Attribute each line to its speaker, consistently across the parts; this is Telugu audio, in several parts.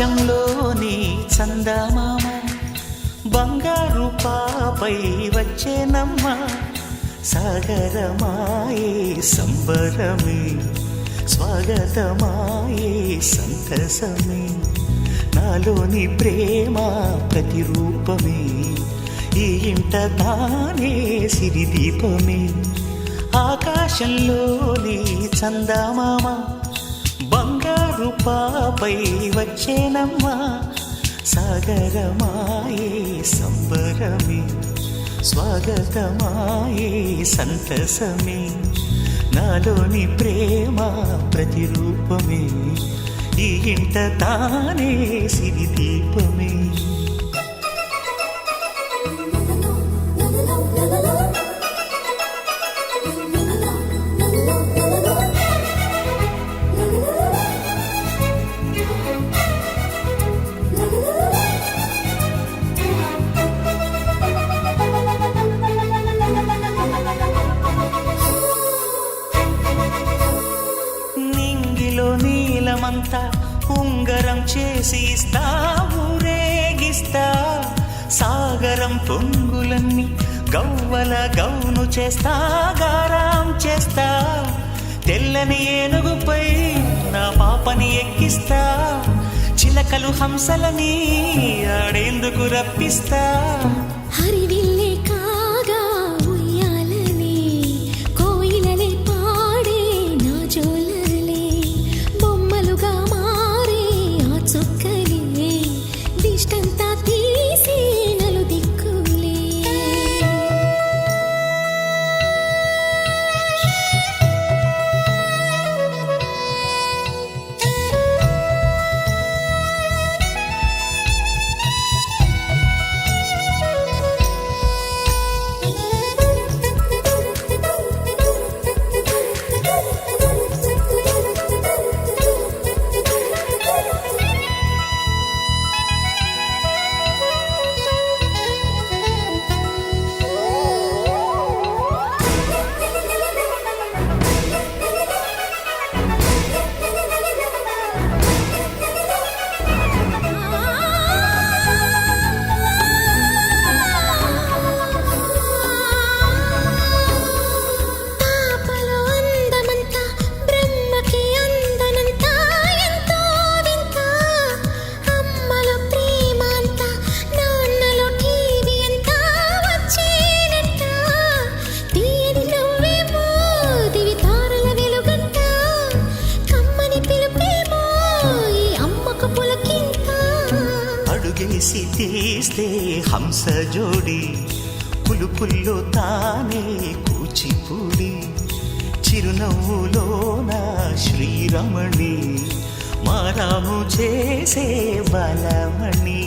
Speaker 1: ఆకాశంలోని చందమామ బంగారు పాపై వచ్చేనమ్మ సాగరమాయే సంబరమే స్వాగతమాయే సంతసమే నాలోని ప్రేమ ప్రతిరూపమే ఈ ఇంట తానే సిరిదీపమే ఆకాశంలోని చందమామ బంగారు పాపై వచ్చేనమ్మా సాగరమాయే సంబరమే స్వాగతమాయే సంతసమే నాలోని ప్రేమ ప్రతిరూపమే ఈ ఇంట తానే సిరిదీపమే నీలమంతా ఉంగరం చేసి ఇస్తా ఊరేగిస్తా సాగరం పొంగులన్నీ గవ్వల గౌను చేస్తా గారాం చేస్తా తెల్లని ఏనుగుపై నా పాపని ఎక్కిస్తా చిలకలు హంసలని ఆడేందుకు రప్పిస్తా
Speaker 2: హరివిల్లే కాగా ఉయ్యాలనే కోయిలనే పాడే నా జోలలే బొమ్మలుగా మారే ఆ చొక్కలే దిష్టంతా తీసి నలు దిక్కులే
Speaker 1: అడుగేసి తీస్తే హంస జోడి పులుపుల్లో తానే కూచిపూడి చిరునవ్వులోన శ్రీరమణి మారాము చేసే బలమణి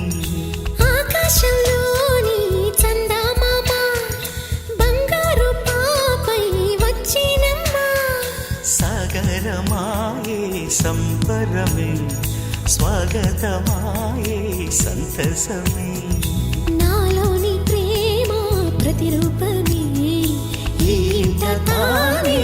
Speaker 2: ఆకాశంలోని చందమామ బంగారు పాపై వచ్చినమ్మా
Speaker 1: సాగరమాయే సంబరమే స్వాగతమాయే సంతసమే
Speaker 2: నాలోని ప్రేమ ప్రతిరూపమే
Speaker 1: ఈ ఇంట తానే